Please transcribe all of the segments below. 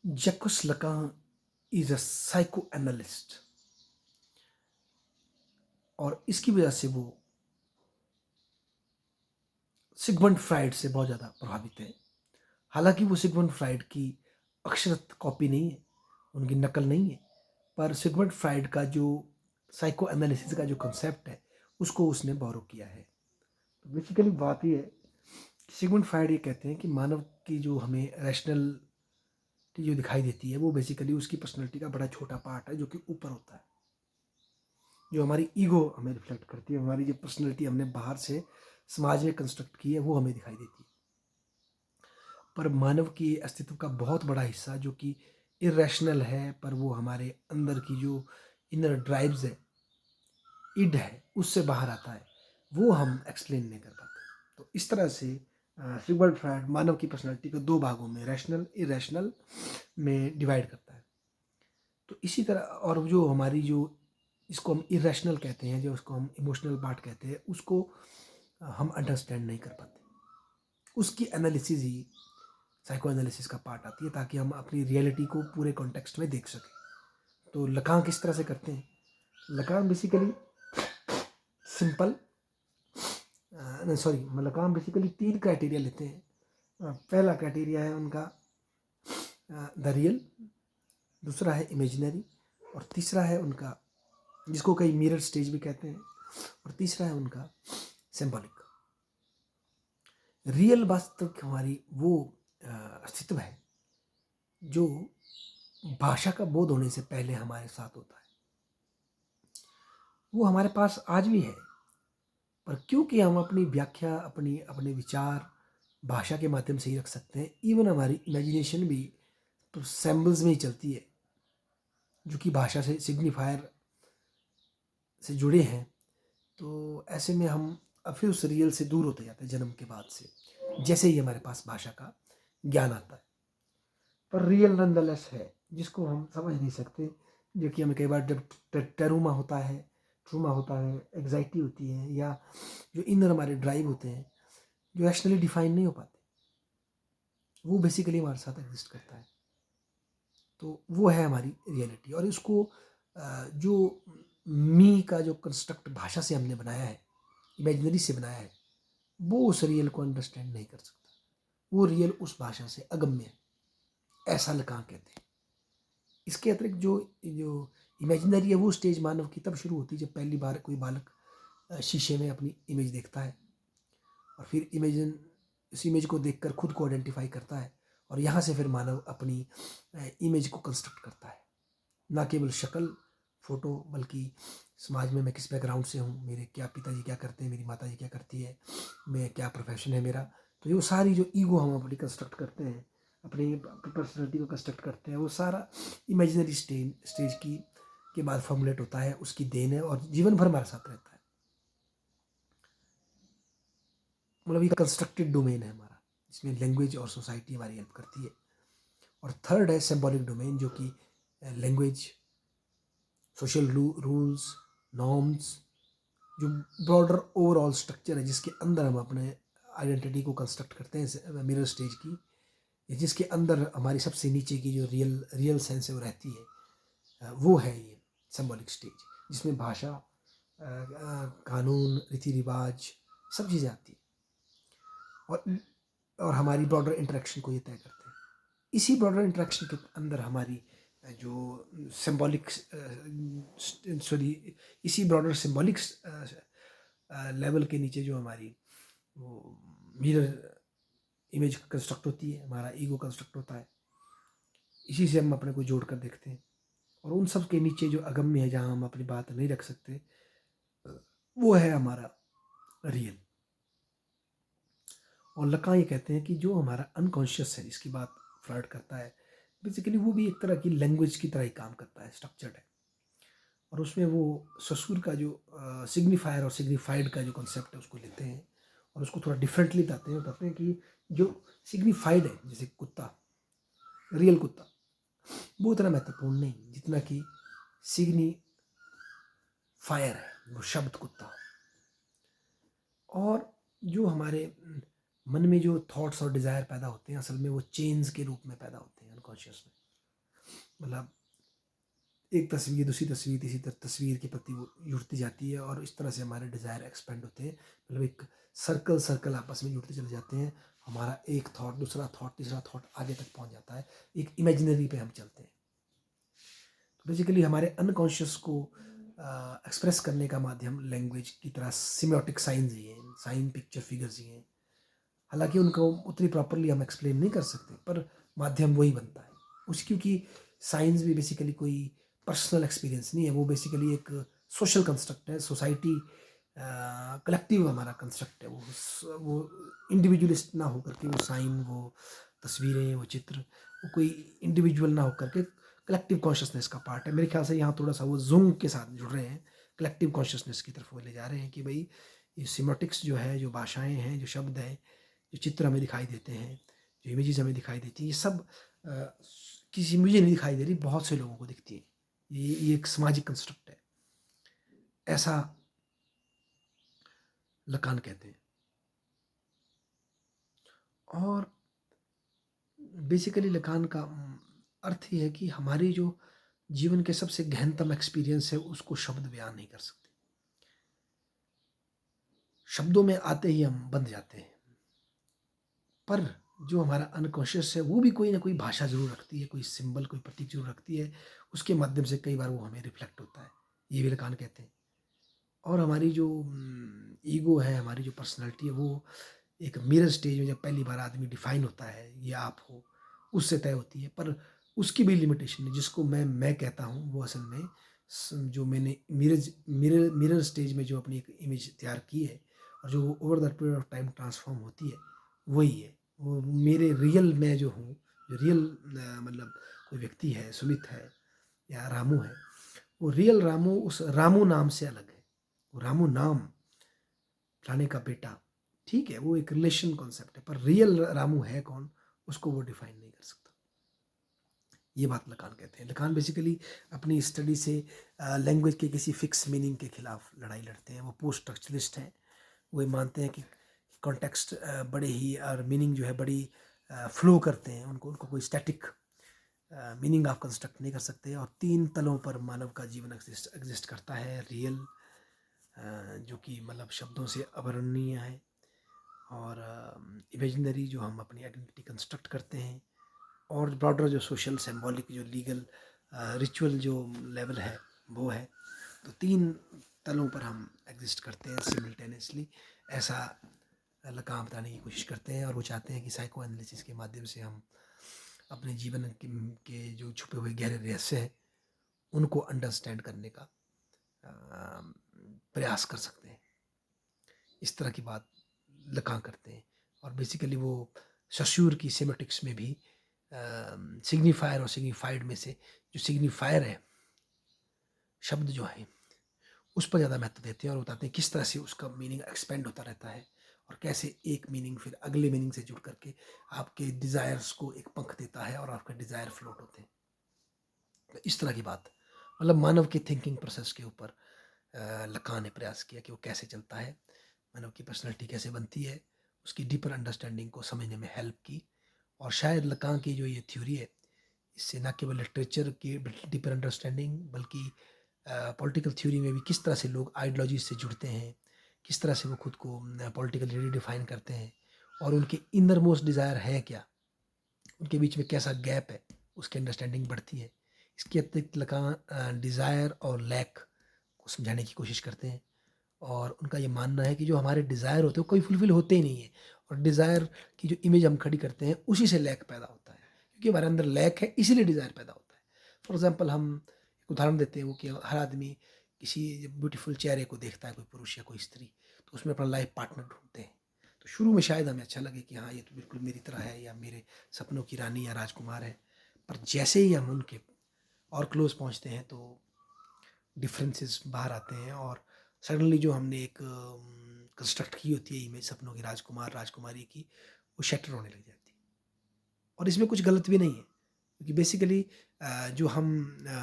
Jacques Lacan is a psycho और इसकी वजह से वो सिगमंड फ्राइड से बहुत ज़्यादा प्रभावित है। हालांकि वो सिगमंड फ्राइड की अक्षरत कॉपी नहीं है, उनकी नकल नहीं है, पर सिगमंड फ्राइड का जो साइको एनालिसिस का जो कंसेप्ट है उसको उसने बोरो किया है। तो बेसिकली बात ये है, सिगमंड फ्राइड ये कहते हैं कि मानव की जो हमें रैशनलिटी जो दिखाई देती है वो बेसिकली उसकी पर्सनैलिटी का बड़ा छोटा पार्ट है जो कि ऊपर होता है। जो हमारी ईगो हमें रिफ्लेक्ट करती है, हमारी जो पर्सनैलिटी हमने बाहर से समाज में कंस्ट्रक्ट की है वो हमें दिखाई देती है। पर मानव की अस्तित्व का बहुत बड़ा हिस्सा जो कि इरेशनल है, पर वो हमारे अंदर की जो इनर ड्राइव्स है, इड है, उससे बाहर आता है, वो हम एक्सप्लेन नहीं कर पाते। तो इस तरह से सिगमंड फ्रायड मानव की पर्सनालिटी को दो भागों में, रैशनल इरेशनल में डिवाइड करता है। तो इसी तरह और जो हमारी जो इसको हम इरेशनल कहते हैं, जो उसको हम इमोशनल पार्ट कहते हैं, उसको हम अंडरस्टैंड नहीं कर पाते। उसकी एनालिसिस ही साइको एनालिसिस का पार्ट आती है ताकि हम अपनी रियलिटी को पूरे कॉन्टेक्स्ट में देख सकें। तो लकान किस तरह से करते हैं? Lacan basically simple sorry Lacan basically 3 criteria लेते हैं। पहला क्राइटेरिया है उनका द रियल, दूसरा है इमेजिनरी, और तीसरा है उनका जिसको कई मिरर स्टेज भी कहते हैं, और तीसरा है उनका सिंबॉलिक। रियल वास्तविक हमारी वो अस्तित्व है जो भाषा का बोध होने से पहले हमारे साथ होता है। वो हमारे पास आज भी है, पर क्योंकि हम अपनी व्याख्या अपनी अपने विचार भाषा के माध्यम से ही रख सकते हैं। इवन हमारी इमेजिनेशन भी तो सैम्बल्स में ही चलती है जो कि भाषा से सिग्निफायर से जुड़े हैं। तो ऐसे में हम अब फिर उस रियल से दूर होते जाते हैं जन्म के बाद से, जैसे ही हमारे पास भाषा का ज्ञान आता है। पर रियल नंदलेस है जिसको हम समझ नहीं सकते, जो कि हमें कई बार जब टेरुमा होता है, ट्रूमा होता है, एग्जाइटी होती है, या जो इनर हमारे ड्राइव होते हैं जो रैशनली डिफाइन नहीं हो पाते, वो बेसिकली हमारे साथ एग्जिस्ट करता है। तो वो है हमारी रियलिटी। और इसको जो मी का जो कंस्ट्रक्ट भाषा से हमने बनाया है, इमेजिनरी से बनाया है, वो उस रियल को अंडरस्टैंड नहीं कर सकता। वो रियल उस भाषा से अगम्य है, ऐसा लकान कहते हैं। इसके अतिरिक्त जो जो इमेजिनरी है वो स्टेज मानव की तब शुरू होती है जब पहली बार कोई बालक शीशे में अपनी इमेज देखता है और फिर इस इमेज को देखकर खुद को आइडेंटिफाई करता है, और यहाँ से फिर मानव अपनी इमेज को कंस्ट्रक्ट करता है। ना केवल शक्ल फोटो, बल्कि समाज में मैं किस बैकग्राउंड से हूँ, मेरे क्या पिताजी क्या करते हैं, मेरी माताजी क्या करती है, मैं क्या प्रोफेशन है मेरा। तो ये सारी जो ईगो हम अपनी कंस्ट्रक्ट करते हैं, अपनी पर्सनैलिटी को कंस्ट्रक्ट करते हैं, वो सारा इमेजिनरी स्टेज की के बाद फॉर्मुलेट होता है, उसकी देन है और जीवन भर हमारे साथ रहता है। मतलब ये कंस्ट्रक्टेड डोमेन है हमारा, जिसमें लैंग्वेज और सोसाइटी हमारी हेल्प करती है। और थर्ड है सिंबॉलिक डोमेन, जो कि लैंग्वेज, सोशल रूल्स, नॉर्म्स, जो ब्रॉडर ओवरऑल स्ट्रक्चर है जिसके अंदर हम अपने आइडेंटिटी को कंस्ट्रक्ट करते हैं मिरर स्टेज की, या जिसके अंदर हमारी सबसे नीचे की जो रियल रियल सेंस है वो रहती है, वो है ये सिंबॉलिक स्टेज, जिसमें भाषा, कानून, रीति रिवाज, सब चीज़ें आती हैं और हमारी ब्रॉडर इंटरेक्शन को ये तय करते हैं। इसी ब्रॉडर इंटरेक्शन के अंदर हमारी जो सिंबॉलिक सॉरी इसी ब्रॉडर सिंबॉलिक लेवल के नीचे जो हमारी वो मिरर इमेज कंस्ट्रक्ट होती है, हमारा ईगो कंस्ट्रक्ट होता है। इसी से हम अपने को जोड़ कर देखते हैं, और उन सब के नीचे जो अगम्य है जहाँ हम अपनी बात नहीं रख सकते, वो है हमारा रियल। और लका ये कहते हैं कि जो हमारा अनकॉन्शियस है, इसकी बात फ्रॉड करता है, बेसिकली वो भी एक तरह की लैंग्वेज की तरह ही काम करता है, स्ट्रक्चर्ड है। और उसमें वो ससुर का जो सिग्निफायर और सिग्निफाइड का जो कॉन्सेप्ट है उसको लेते हैं और उसको थोड़ा डिफरेंटली बताते हैं कि जो सिग्निफाइड है, जैसे कुत्ता, रियल कुत्ता, वो उतना महत्वपूर्ण नहीं जितना कि सिग्निफायर है, वो शब्द कुत्ता। और जो हमारे मन में जो थॉट्स और डिज़ायर पैदा होते हैं, असल में वो चेन्स के रूप में पैदा होते हैं अनकॉन्शियस में। मतलब एक तस्वीर दूसरी तस्वीर तीसरी तस्वीर के प्रति वो जुड़ती जाती है और इस तरह से हमारे डिज़ायर एक्सपेंड होते हैं। मतलब एक सर्कल सर्कल आपस में जुड़ते चले जाते हैं। हमारा एक थॉट दूसरा थॉट तीसरा थॉट आगे तक पहुंच जाता है। एक इमेजिनरी पे हम चलते हैं। तो बेसिकली हमारे अनकॉन्शियस को एक्सप्रेस करने का माध्यम लैंग्वेज की तरह सिम्योटिक साइंस ही हैं, साइन पिक्चर फिगर्स ही हैं। हालांकि उनको उतनी प्रॉपरली हम एक्सप्लेन नहीं कर सकते, पर माध्यम वही बनता है उस, क्योंकि साइंस भी बेसिकली कोई पर्सनल एक्सपीरियंस नहीं है, वो बेसिकली एक सोशल कंस्ट्रक्ट है। सोसाइटी कलेक्टिव हमारा कंस्ट्रक्ट है। वो इंडिविजुअलिस्ट ना होकर के वो साइन, वो तस्वीरें, वो चित्र, वो कोई इंडिविजुअल ना होकर के कलेक्टिव कॉन्शियसनेस का पार्ट है। मेरे ख्याल से यहाँ थोड़ा सा वो जूम के साथ जुड़ रहे हैं, कलेक्टिव कॉन्शियसनेस की तरफ वो ले जा रहे हैं कि भाई ये सिमेटिक्स जो है, जो भाषाएं हैं, जो शब्द हैं, जो चित्र हमें दिखाई देते हैं, जो इमेजेस हमें दिखाई देती हैं, ये सब किसी मुझे नहीं दिखाई दे रही, बहुत से लोगों को दिखती है। ये एक सामाजिक कंस्ट्रक्ट है, ऐसा लकान कहते हैं। और बेसिकली लकान का अर्थ ये है कि हमारी जो जीवन के सबसे गहनतम एक्सपीरियंस है उसको शब्द बयान नहीं कर सकते। शब्दों में आते ही हम बंध जाते हैं। पर जो हमारा अनकॉन्शियस है वो भी कोई ना कोई भाषा जरूर रखती है, कोई सिंबल, कोई प्रतीक जरूर रखती है। उसके माध्यम से कई बार वो हमें रिफ्लेक्ट होता है। ये भी लकान कहते हैं। और हमारी जो ईगो है, हमारी जो पर्सनालिटी है, वो एक मिरर स्टेज में जब पहली बार आदमी डिफाइन होता है, ये आप हो, उससे तय होती है। पर उसकी भी लिमिटेशन है। जिसको मैं कहता हूँ वो असल में जो मैंने मिरर स्टेज में जो अपनी एक इमेज तैयार की है और जो over the period of time transform होती है, वही है। वो मेरे रियल मैं जो हूँ, जो रियल मतलब कोई व्यक्ति है, सुमित है या रामू है, वो रियल रामू उस रामू नाम से अलग है। वो रामू नाम, फलाने का बेटा, ठीक है, वो एक रिलेशन कॉन्सेप्ट है, पर रियल रामू है कौन, उसको वो डिफाइन नहीं कर सकता। ये बात लकान कहते हैं। लकान बेसिकली अपनी स्टडी से लैंग्वेज के किसी फिक्स मीनिंग के खिलाफ लड़ाई लड़ते हैं। वो पोस्ट स्ट्रक्चरलिस्ट हैं। वो ये मानते हैं कि कॉन्टेक्स्ट बड़े ही और मीनिंग जो है बड़ी फ्लो करते हैं। उनको उनको कोई स्टैटिक मीनिंग आप कंस्ट्रक्ट नहीं कर सकते। और तीन तलों पर मानव का जीवन एग्जिस्ट करता है। रियल, जो कि मतलब शब्दों से अवर्णनीय है, और इमेजिनरी जो हम अपनी आइडेंटिटी कंस्ट्रक्ट करते हैं, और ब्रॉडर जो सोशल सिंबॉलिक जो लीगल रिचुअल जो लेवल है वो है। तो तीन तलों पर हम एग्जिस्ट करते हैं सिमिल्टेनियसली। ऐसा लकान बताने की कोशिश करते हैं। और वो चाहते हैं कि साइको एनालिसिस के माध्यम से हम अपने जीवन के जो छुपे हुए गहरे रहस्य हैं उनको अंडरस्टैंड करने का प्रयास कर सकते हैं। इस तरह की बात लकान करते हैं। और बेसिकली वो सश्यूर की सेमेटिक्स में भी सिग्निफायर और सिग्निफाइड में से जो सिग्निफायर है, शब्द जो है, उस पर ज़्यादा महत्व देते हैं और बताते हैं किस तरह से उसका मीनिंग एक्सपेंड होता रहता है और कैसे एक मीनिंग फिर अगले मीनिंग से जुड़ करके आपके डिज़ायर्स को एक पंख देता है और आपके डिज़ायर फ्लोट होते हैं। तो इस तरह की बात, मतलब मानव के थिंकिंग प्रोसेस के ऊपर लकान ने प्रयास किया कि वो कैसे चलता है, मानव की पर्सनैलिटी कैसे बनती है, उसकी डीपर अंडरस्टैंडिंग को समझने में हेल्प की। और शायद लकान की जो ये थ्योरी है, इससे न केवल लिटरेचर की डीपर अंडरस्टैंडिंग बल्कि पॉलिटिकल थ्योरी में भी किस तरह से लोग आइडियोलॉजी से जुड़ते हैं, किस तरह से वो खुद को पॉलिटिकली रिडिफाइन करते हैं और उनके इनर मोस्ट डिज़ायर है क्या, उनके बीच में कैसा गैप है, उसकी अंडरस्टैंडिंग बढ़ती है। इसके अतिरिक्त लकान डिज़ायर और लैक को समझाने की कोशिश करते हैं। और उनका ये मानना है कि जो हमारे डिज़ायर होते हैं वो कोई फुलफिल होते ही नहीं है, और डिज़ायर की जो इमेज हम खड़ी करते हैं उसी से लैक पैदा होता है, क्योंकि हमारे अंदर लैक है इसीलिए डिज़ायर पैदा होता है। फॉर एग्जांपल हम एक उदाहरण देते हैं वो कि हर आदमी किसी ब्यूटीफुल चेहरे को देखता है, कोई पुरुष या कोई स्त्री, तो उसमें अपना लाइफ पार्टनर ढूंढते हैं। तो शुरू में शायद हमें अच्छा लगे कि हाँ ये तो बिल्कुल मेरी तरह है या मेरे सपनों की रानी या राजकुमार है, पर जैसे ही हम उनके और क्लोज पहुंचते हैं तो डिफरेंसेस बाहर आते हैं और सडनली जो हमने एक कंस्ट्रक्ट की होती है इमेज सपनों की राजकुमार राजकुमारी की, वो शटर होने लग जाती है। और इसमें कुछ गलत भी नहीं है, क्योंकि बेसिकली जो हम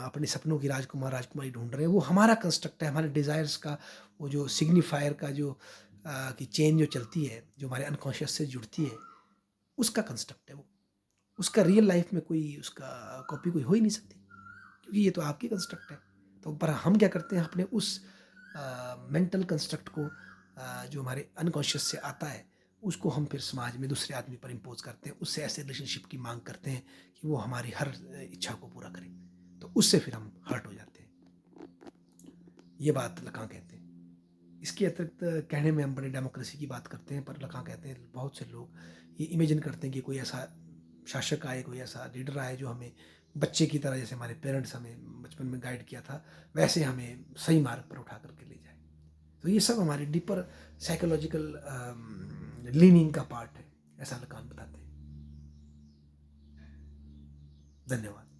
अपने सपनों की राजकुमार राजकुमारी ढूंढ रहे हैं वो हमारा कंस्ट्रक्ट है, हमारे डिज़ायर्स का वो जो सिग्निफायर का जो की चेन जो चलती है, जो हमारे अनकॉन्शियस से जुड़ती है, उसका कंस्ट्रक्ट है वो। उसका रियल लाइफ में कोई उसका कॉपी कोई हो ही नहीं सकती, क्योंकि ये तो आपकी कंस्ट्रक्ट है। तो पर हम क्या करते हैं, अपने उस मेंटल कंस्ट्रक्ट को जो हमारे अनकॉन्शियस से आता है, उसको हम फिर समाज में दूसरे आदमी पर इम्पोज करते हैं, उससे ऐसे रिलेशनशिप की मांग करते हैं कि वो हमारी हर इच्छा को पूरा करे। तो उससे फिर हम हर्ट हो जाते हैं। ये बात लकां कहते हैं। इसके अतिरिक्त कहने में हम बड़े डेमोक्रेसी की बात करते हैं, पर लकां कहते हैं बहुत से लोग ये इमेजिन करते हैं कि कोई ऐसा शासक आए, कोई ऐसा लीडर आए जो हमें बच्चे की तरह, जैसे हमारे पेरेंट्स हमें बचपन में गाइड किया था, वैसे हमें सही मार्ग पर उठा करके ले जाए। तो ये सब हमारी डीपर साइकोलॉजिकल लीनिंग का पार्ट है, ऐसा लकान बताते हैं। धन्यवाद।